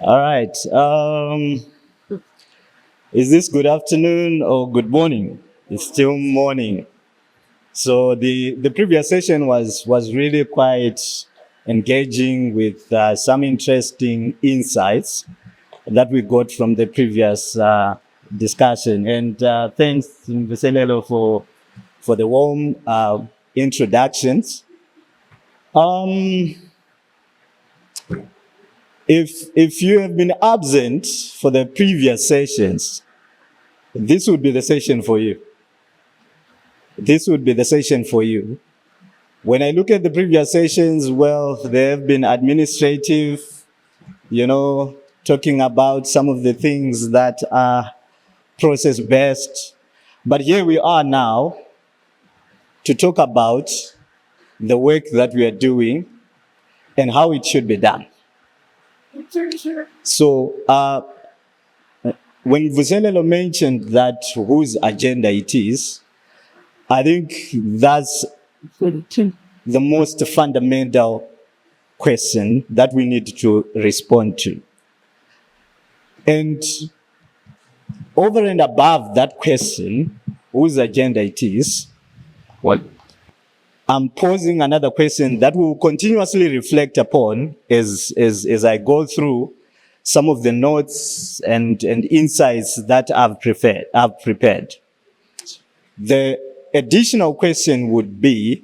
All right. Is this good afternoon or good morning? It's still morning. So the previous session was really quite engaging with some interesting insights that we got from the previous discussion. And thanks, Mvuselelo, for the warm introductions. If you have been absent for the previous sessions, this would be the session for you. This would be the session for you. When I look at the previous sessions, well, they have been administrative, talking about some of the things that are process-based. But here we are now to talk about the work that we are doing and how it should be done. So when Vuselelo mentioned that whose agenda it is, I think that's the most fundamental question that we need to respond to. And over and above that question, whose agenda it is, I'm posing another question that will continuously reflect upon as I go through some of the notes and insights that I've prepared. The additional question would be,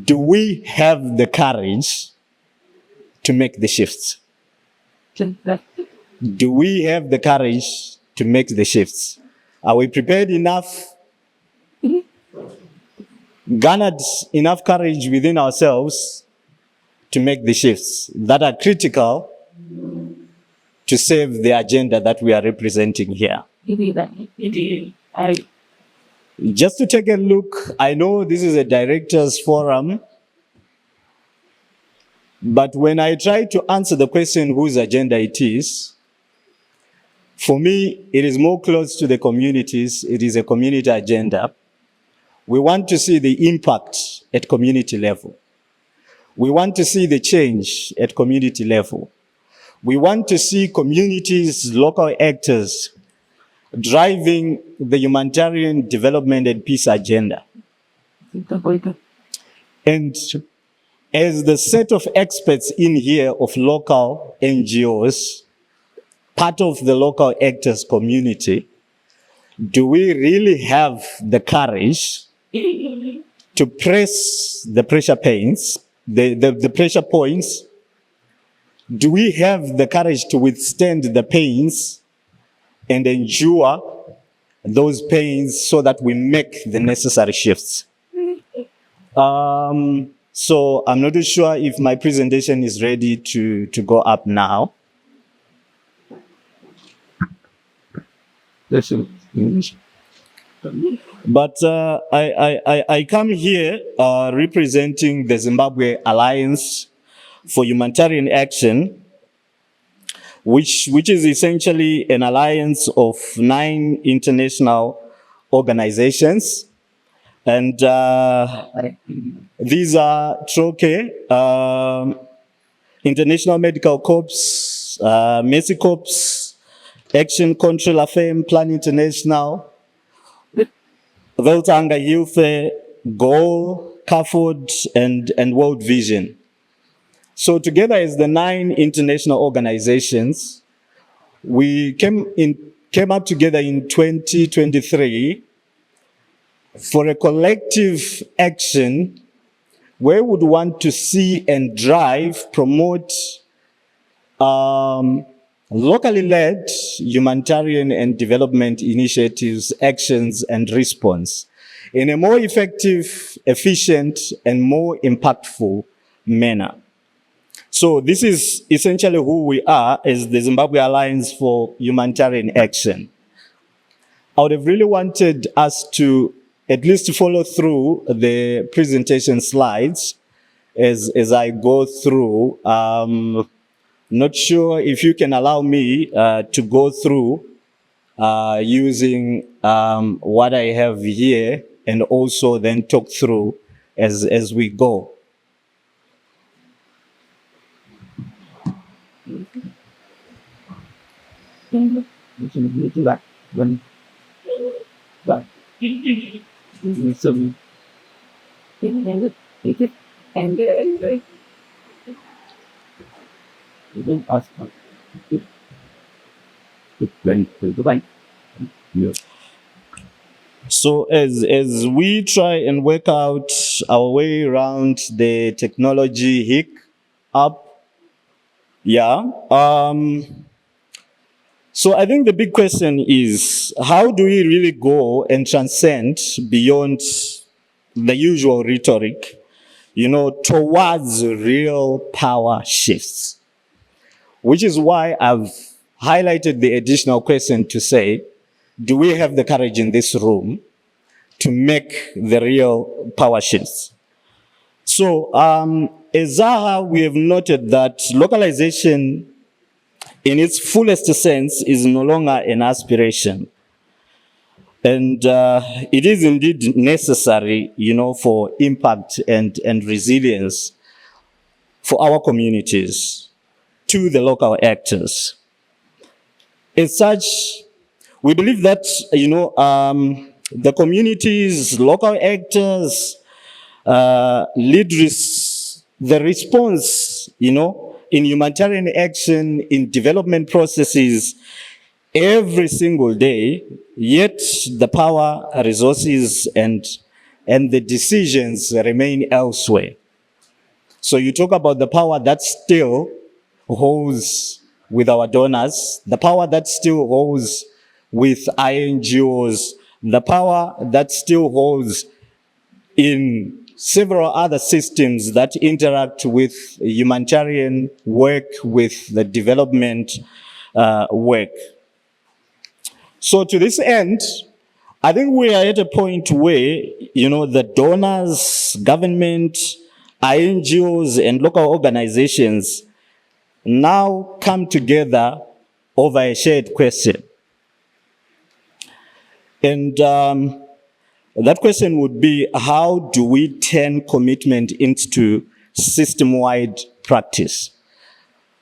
do we have the courage to make the shifts? Do we have the courage to make the shifts? Are we prepared enough? Garnered enough courage within ourselves to make the shifts that are critical to save the agenda that we are representing here. Just to take a look, I know this is a directors forum, but when I try to answer the question whose agenda it is, for me, it is more close to the communities. It is a community agenda. We want to see the impact at community level. We want to see the change at community level. We want to see communities, local actors, driving the humanitarian development and peace agenda. And as the set of experts in here of local NGOs, part of the local actors community, do we really have the courage to press the pressure points, the pressure points? Do we have the courage to withstand the pains and endure those pains so that we make the necessary shifts? So I'm not too sure if my presentation is ready to go up now. But I come here representing the Zimbabwe Alliance for Humanitarian Action, which is essentially an alliance of 9 international organizations. And these are TROCE, International Medical Corps, Mercy Corps, Action Control FM, Plan International, Veltanga Hilfe, Goal, CAFOD, and World Vision. So together as the 9 international organizations, we came up together in 2023 for a collective action where we would want to see and drive, promote locally led humanitarian and development initiatives, actions, and response in a more effective, efficient, and more impactful manner. So this is essentially who we are as the Zimbabwe Alliance for Humanitarian Action. I would have really wanted us to at least follow through the presentation slides as I go through. Not sure if you can allow me to go through using what I have here and also then talk through as we go. So as we try and work out our way around the technology hiccup, so I think the big question is, how do we really go and transcend beyond the usual rhetoric, towards real power shifts? Which is why I've highlighted the additional question to say, do we have the courage in this room to make the real power shifts? So, as ZAHA, we have noted that localization in its fullest sense is no longer an aspiration. And it is indeed necessary, for impact and resilience for our communities to the local actors. As such, we believe that, the communities, local actors, lead the response, in humanitarian action, in development processes every single day, yet the power, resources, and the decisions remain elsewhere. So you talk about the power that still holds with our donors, the power that still holds with NGOs, the power that still holds in several other systems that interact with humanitarian work, with the development work. So to this end, I think we are at a point where, the donors, government, NGOs, and local organizations now come together over a shared question. And that question would be, how do we turn commitment into system-wide practice?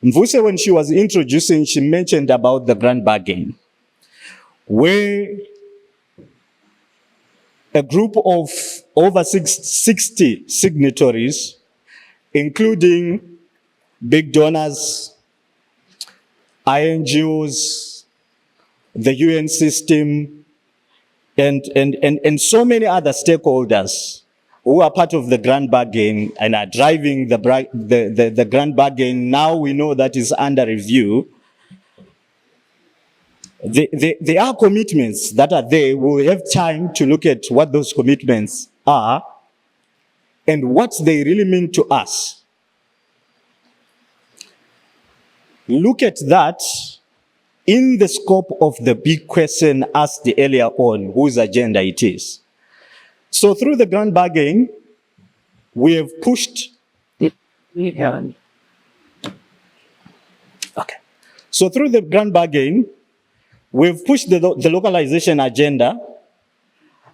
Mvuse, when she was introducing, she mentioned about the grand bargain, where a group of over 60 signatories, including big donors, NGOs, the UN system, and so many other stakeholders who are part of the grand bargain and are driving the grand bargain. Now we know that is under review. There are commitments that are there. We'll have time to look at what those commitments are and what they really mean to us. Look at that in the scope of the big question asked earlier on, whose agenda it is. So through the grand bargain, we have pushed. Okay. So through the grand bargain, we've pushed the localization agenda,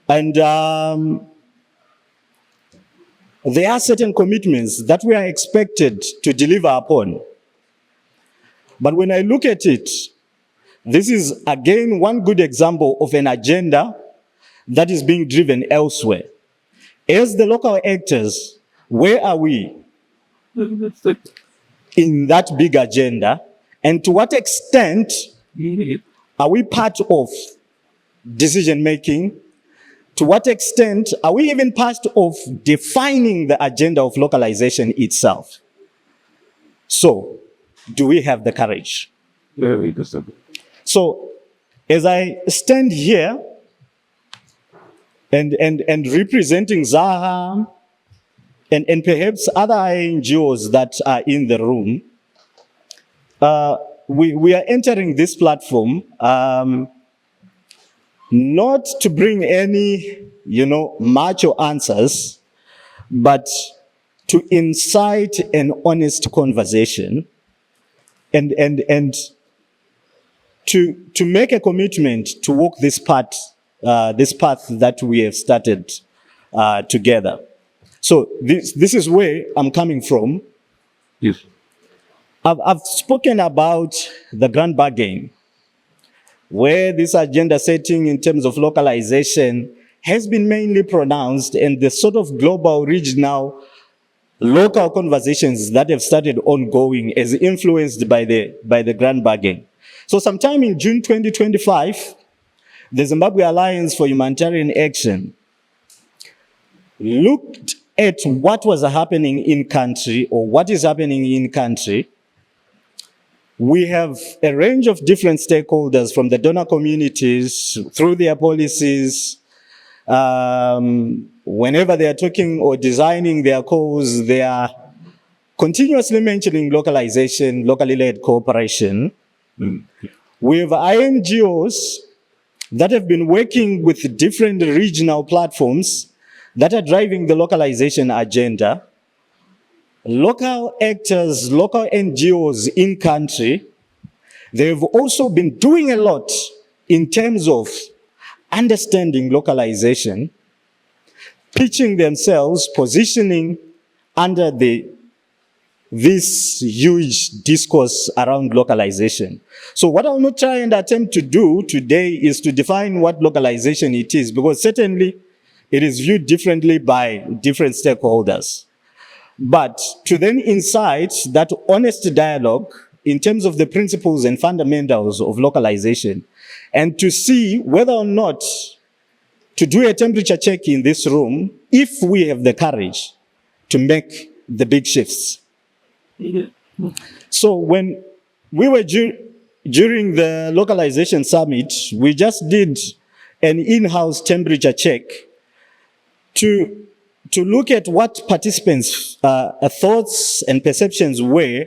and there are certain commitments that we are expected to deliver upon. But when I look at it, this is again one good example of an agenda that is being driven elsewhere. As the local actors, where are we in that big agenda? And to what extent are we part of decision making? To what extent are we even part of defining the agenda of localization itself? So, do we have the courage? So, as I stand here and representing ZAHA and perhaps other NGOs that are in the room, we are entering this platform not to bring any, macho answers, but to incite an honest conversation and to make a commitment to walk this path that we have started together. So this is where I'm coming from. Yes. I've spoken about the grand bargain, where this agenda setting in terms of localization has been mainly pronounced, and the sort of global, regional, local conversations that have started ongoing as influenced by the grand bargain. So sometime in June 2025, the Zimbabwe Alliance for Humanitarian Action looked at what was happening in country, or what is happening in country. We have a range of different stakeholders from the donor communities through their policies. Whenever they are talking or designing their cause, they are continuously mentioning localization, locally led cooperation. We have NGOs that have been working with different regional platforms that are driving the localization agenda. Local actors, local NGOs in country, they've also been doing a lot in terms of understanding localization, pitching themselves, positioning under this huge discourse around localization. So what I'll not try and attempt to do today is to define what localization it is, because certainly it is viewed differently by different stakeholders. But to then incite that honest dialogue in terms of the principles and fundamentals of localization, and to see whether or not to do a temperature check in this room, if we have the courage to make the big shifts. So when we were during the localization summit, we just did an in-house temperature check to look at what participants' thoughts and perceptions were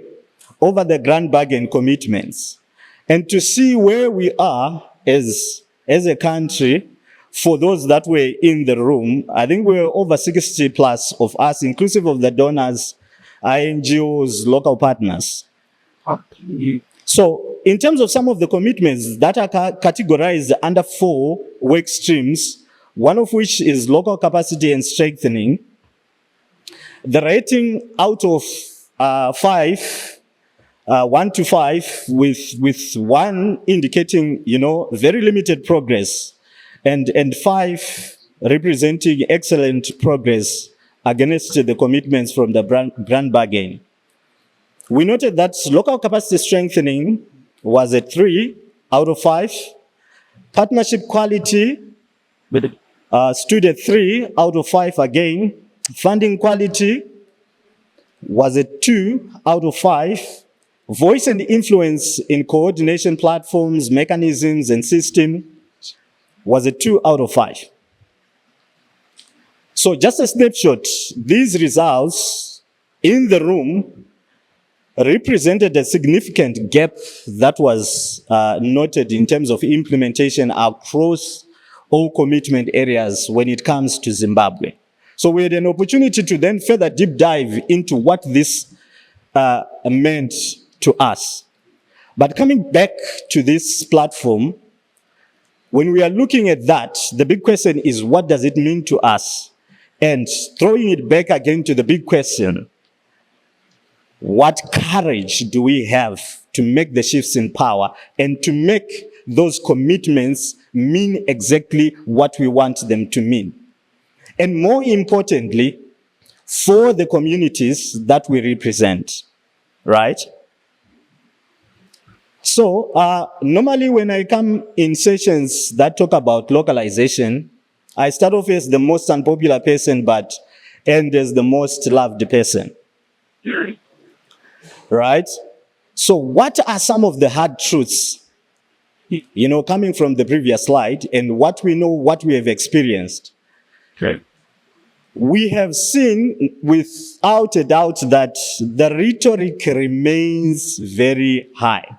over the grand bargain commitments, and to see where we are as a country. For those that were in the room, I think we were over 60 plus of us, inclusive of the donors, NGOs, local partners. So in terms of some of the commitments that are categorized under 4 work streams, one of which is local capacity and strengthening. The rating out of 5, 1 to 5, with 1 indicating, very limited progress, and 5 representing excellent progress against the commitments from the grand bargain. We noted that local capacity strengthening was a 3 out of 5. Partnership quality stood at 3 out of 5 again. Funding quality was a 2 out of 5. Voice and influence in coordination platforms, mechanisms, and systems was a 2 out of 5. So just a snapshot, these results in the room represented a significant gap that was noted in terms of implementation across all commitment areas when it comes to Zimbabwe. So we had an opportunity to then further deep dive into what this meant to us. But coming back to this platform, when we are looking at that, the big question is, what does it mean to us? And throwing it back again to the big question, what courage do we have to make the shifts in power and to make those commitments mean exactly what we want them to mean? And more importantly, for the communities that we represent, right? So normally when I come in sessions that talk about localization, I start off as the most unpopular person, but end as the most loved person. Right? So what are some of the hard truths, coming from the previous slide, and what we know, what we have experienced? Okay. We have seen without a doubt that the rhetoric remains very high.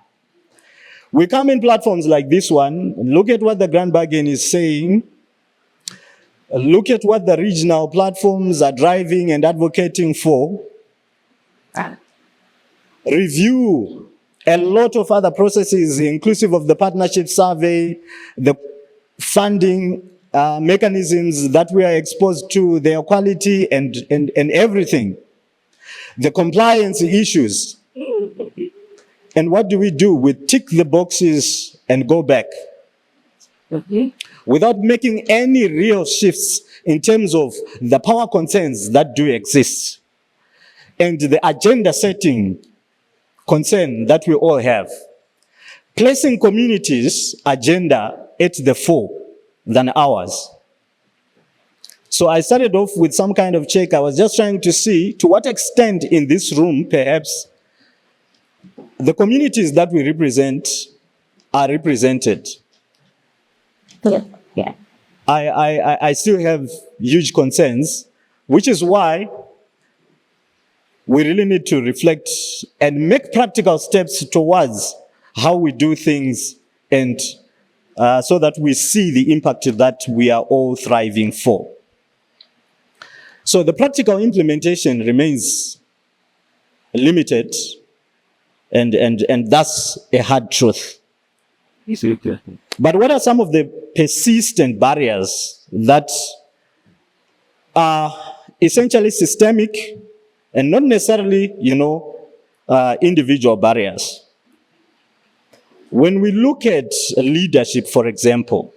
We come in platforms like this one, look at what the grand bargain is saying, look at what the regional platforms are driving and advocating for, review a lot of other processes, inclusive of the partnership survey, the funding mechanisms that we are exposed to, their quality and everything, the compliance issues. And what do? We tick the boxes and go back. Without making any real shifts in terms of the power concerns that do exist and the agenda setting concern that we all have. Placing communities' agenda at the fore than ours. So I started off with some kind of check. I was just trying to see to what extent in this room, perhaps, the communities that we represent are represented. Yeah. I still have huge concerns, which is why we really need to reflect and make practical steps towards how we do things, and so that we see the impact that we are all thriving for. So the practical implementation remains limited, and that's a hard truth. But what are some of the persistent barriers that are essentially systemic and not necessarily, individual barriers? When we look at leadership, for example,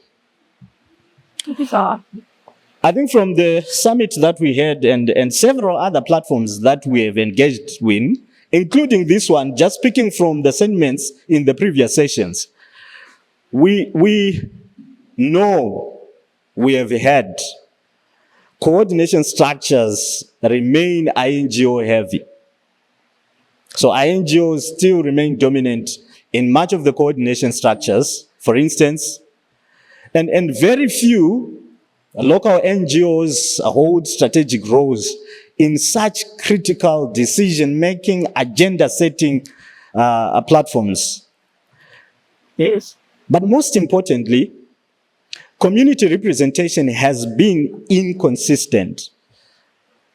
I think from the summit that we had and several other platforms that we have engaged with, including this one, just speaking from the sentiments in the previous sessions, we know we have had coordination structures remain INGO heavy. So INGOs still remain dominant in much of the coordination structures, for instance, and very few local NGOs hold strategic roles in such critical decision-making, agenda-setting platforms. Yes. But most importantly, community representation has been inconsistent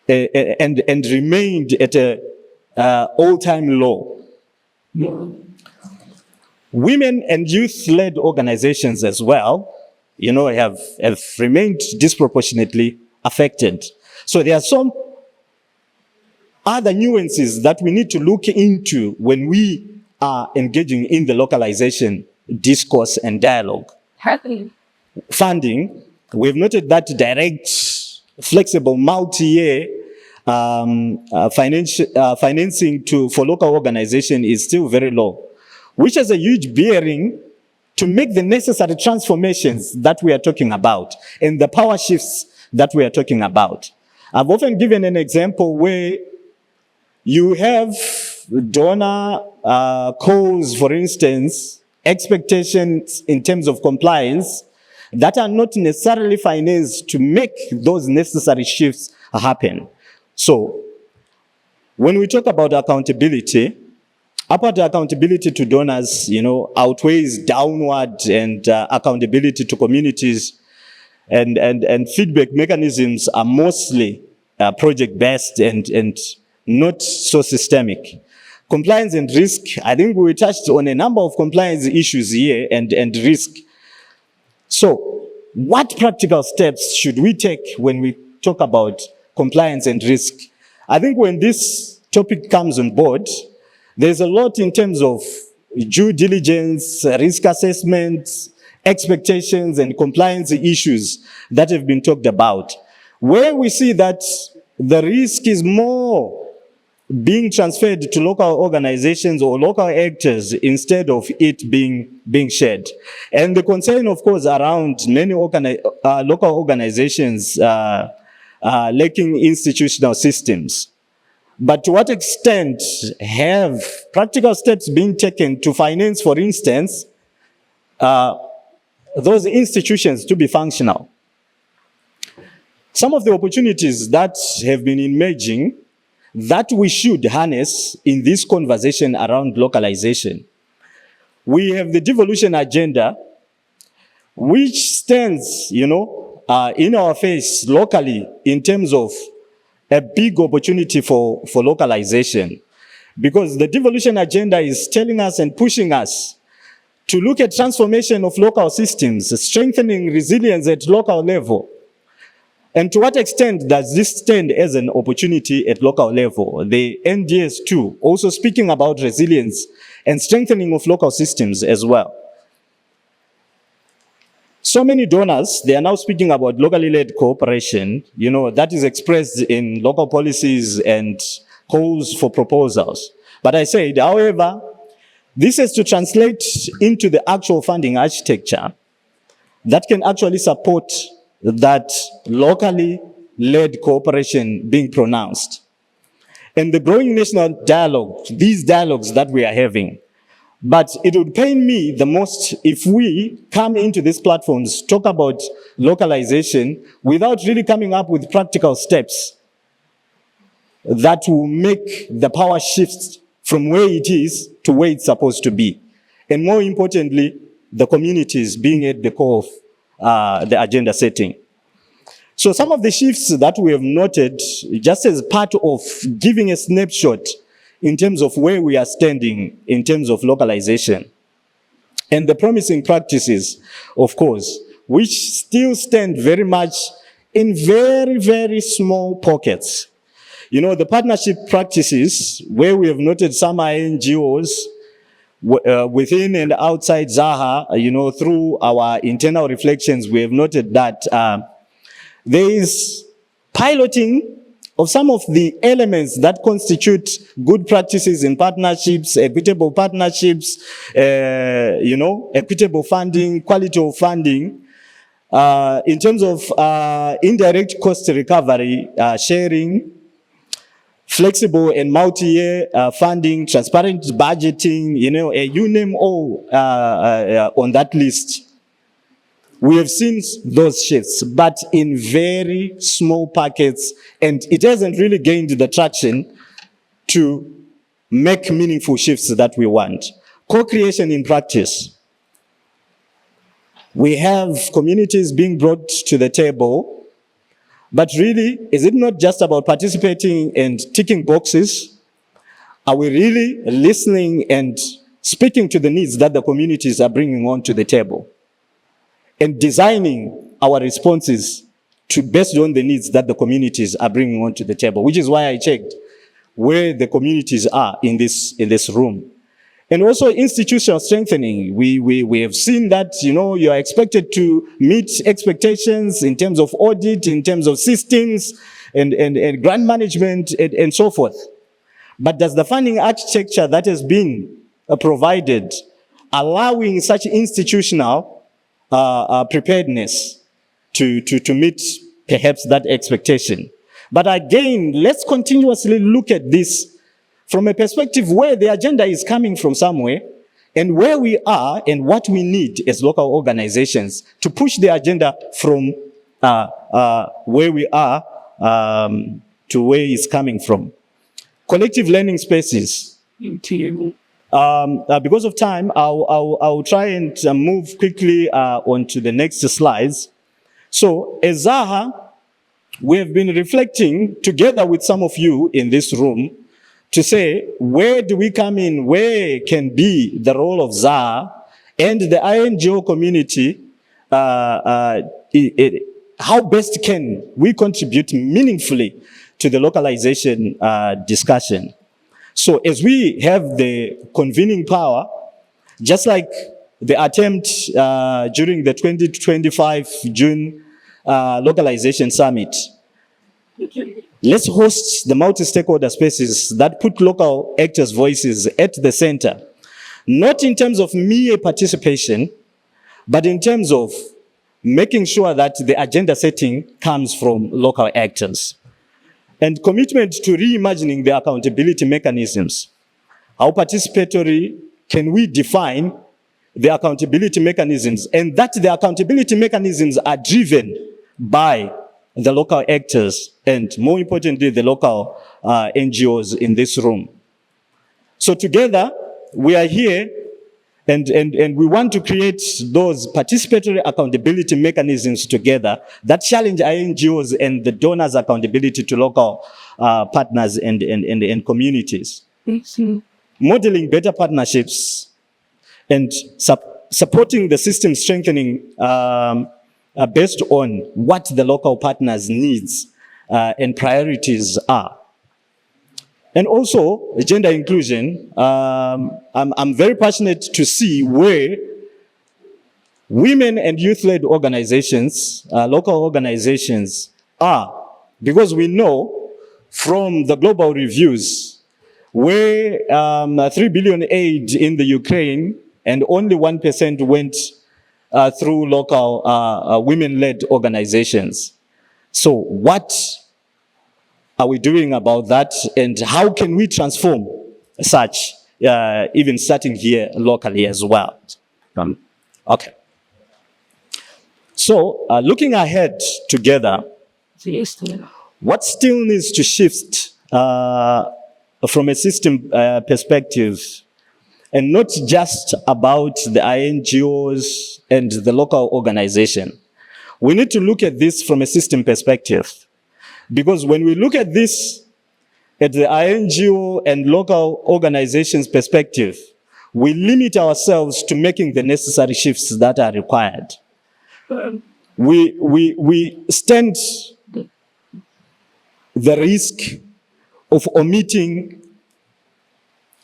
and remained at an all-time low. Yeah. Women and youth-led organizations as well, have remained disproportionately affected. So there are some other nuances that we need to look into when we are engaging in the localization discourse and dialogue. Funding, we've noted that direct, flexible, multi-year financing for local organization is still very low, which has a huge bearing to make the necessary transformations that we are talking about and the power shifts that we are talking about. I've often given an example where you have donor calls, for instance, expectations in terms of compliance that are not necessarily financed to make those necessary shifts happen. So when we talk about accountability, upward accountability to donors, outweighs downward and accountability to communities, and feedback mechanisms are mostly project-based and not so systemic. Compliance and risk, I think we touched on a number of compliance issues here and risk. So what practical steps should we take when we talk about compliance and risk? I think when this topic comes on board, there's a lot in terms of due diligence, risk assessments, expectations, and compliance issues that have been talked about, where we see that the risk is more being transferred to local organizations or local actors instead of it being shared. And the concern, of course, around many local organizations lacking institutional systems. But to what extent have practical steps been taken to finance, for instance, those institutions to be functional? Some of the opportunities that have been emerging that we should harness in this conversation around localization. We have the devolution agenda, which stands, in our face locally in terms of a big opportunity for localization. Because the devolution agenda is telling us and pushing us to look at transformation of local systems, strengthening resilience at local level. And to what extent does this stand as an opportunity at local level? The NDS too, also speaking about resilience and strengthening of local systems as well. So many donors, they are now speaking about locally led cooperation, that is expressed in local policies and calls for proposals. But I said, however, this is to translate into the actual funding architecture that can actually support that locally led cooperation being pronounced. And the growing national dialogue, these dialogues that we are having. But it would pain me the most if we come into these platforms, talk about localization without really coming up with practical steps that will make the power shift from where it is to where it's supposed to be. And more importantly, the communities being at the core of the agenda setting. So some of the shifts that we have noted, just as part of giving a snapshot in terms of where we are standing in terms of localization. And the promising practices, of course, which still stand very much in very, very small pockets. The partnership practices, where we have noted some NGOs within and outside ZAHA, through our internal reflections, we have noted that there is piloting of some of the elements that constitute good practices in partnerships, equitable partnerships, equitable funding, quality of funding, in terms of indirect cost recovery, sharing, flexible and multi-year funding, transparent budgeting, you name all on that list. We have seen those shifts, but in very small packets, and it hasn't really gained the traction to make meaningful shifts that we want. Co-creation in practice. We have communities being brought to the table, but really, is it not just about participating and ticking boxes? Are we really listening and speaking to the needs that the communities are bringing onto the table? And designing our responses based on the needs that the communities are bringing onto the table, which is why I checked where the communities are in this room. And also institutional strengthening. We have seen that, you are expected to meet expectations in terms of audit, in terms of systems, and grant management, and so forth. But does the funding architecture that has been provided allowing such institutional preparedness to meet perhaps that expectation? But again, let's continuously look at this from a perspective where the agenda is coming from somewhere, and where we are and what we need as local organizations to push the agenda from where we are to where it's coming from. Collective learning spaces. Because of time, I'll try and move quickly onto the next slides. So, as ZAHA, we have been reflecting together with some of you in this room to say, where do we come in? Where can be the role of ZAHA and the NGO community? How best can we contribute meaningfully to the localization discussion? So as we have the convening power, just like the attempt during the 2025 June Localization Summit, let's host the multi-stakeholder spaces that put local actors' voices at the center, not in terms of mere participation, but in terms of making sure that the agenda setting comes from local actors. And commitment to reimagining the accountability mechanisms. How participatory can we define the accountability mechanisms, and that the accountability mechanisms are driven by the local actors and, more importantly, the local NGOs in this room. So together, we are here and we want to create those participatory accountability mechanisms together that challenge NGOs and the donors' accountability to local partners and communities. Modeling better partnerships and supporting the system strengthening based on what the local partners' needs and priorities are. And also gender inclusion. I'm very passionate to see where women and youth-led organizations, local organizations are, because we know from the global reviews where 3 billion aid in the Ukraine and only 1% went through local women-led organizations. So what are we doing about that, and how can we transform such, even starting here locally as well? Okay. So looking ahead together, what still needs to shift from a system perspective, and not just about the NGOs and the local organization. We need to look at this from a system perspective. Because when we look at this at the NGO and local organizations perspective, we limit ourselves to making the necessary shifts that are required. We stand the risk of omitting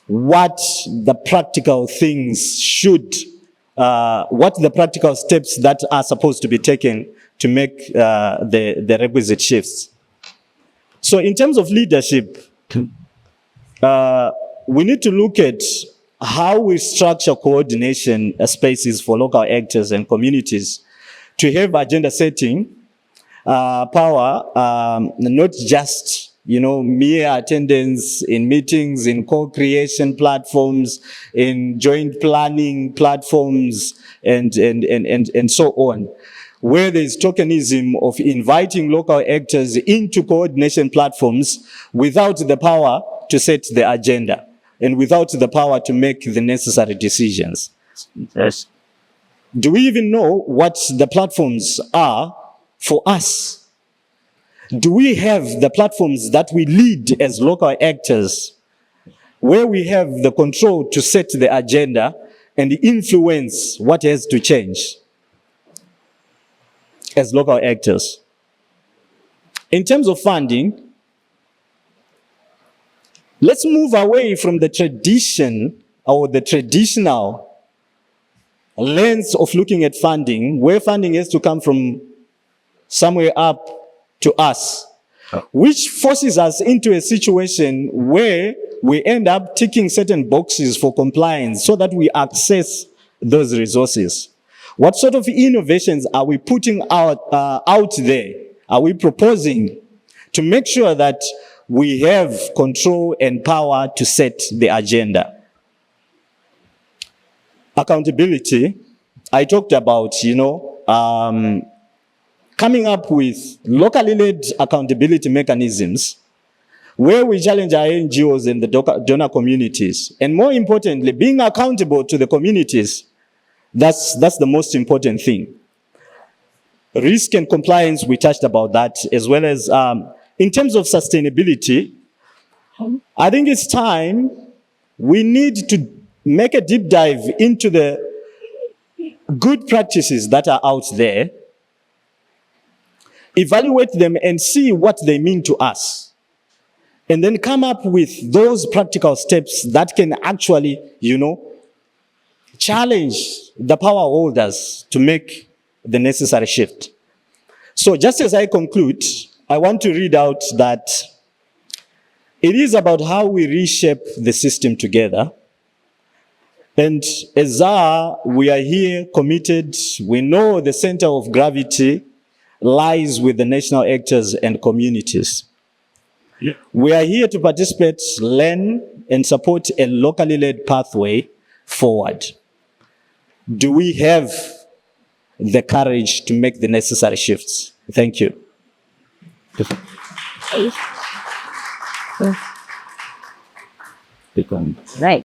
what the practical things should, what the practical steps that are supposed to be taken to make the requisite shifts. So in terms of leadership, we need to look at how we structure coordination spaces for local actors and communities to have agenda setting power, not just mere attendance in meetings, in co-creation platforms, in joint planning platforms, and so on, where there is tokenism of inviting local actors into coordination platforms without the power to set the agenda and without the power to make the necessary decisions. Yes. Do we even know what the platforms are for us? Do we have the platforms that we lead as local actors, where we have the control to set the agenda and influence what has to change as local actors? In terms of funding, let's move away from the tradition or the traditional lens of looking at funding, where funding has to come from somewhere up to us, which forces us into a situation where we end up ticking certain boxes for compliance so that we access those resources. What sort of innovations are we putting out there? Are we proposing to make sure that we have control and power to set the agenda? Accountability, I talked about, coming up with locally led accountability mechanisms where we challenge our NGOs and the donor communities. And more importantly, being accountable to the communities. That's the most important thing. Risk and compliance, we touched about that, as well as in terms of sustainability, I think it's time we need to make a deep dive into the good practices that are out there, evaluate them and see what they mean to us, and then come up with those practical steps that can actually, challenge the power holders to make the necessary shift. So just as I conclude, I want to read out that it is about how we reshape the system together. And as ZAHA, we are here committed. We know the center of gravity lies with the national actors and communities. Yeah. We are here to participate, learn, and support a locally led pathway forward. Do we have the courage to make the necessary shifts? Thank you. Right.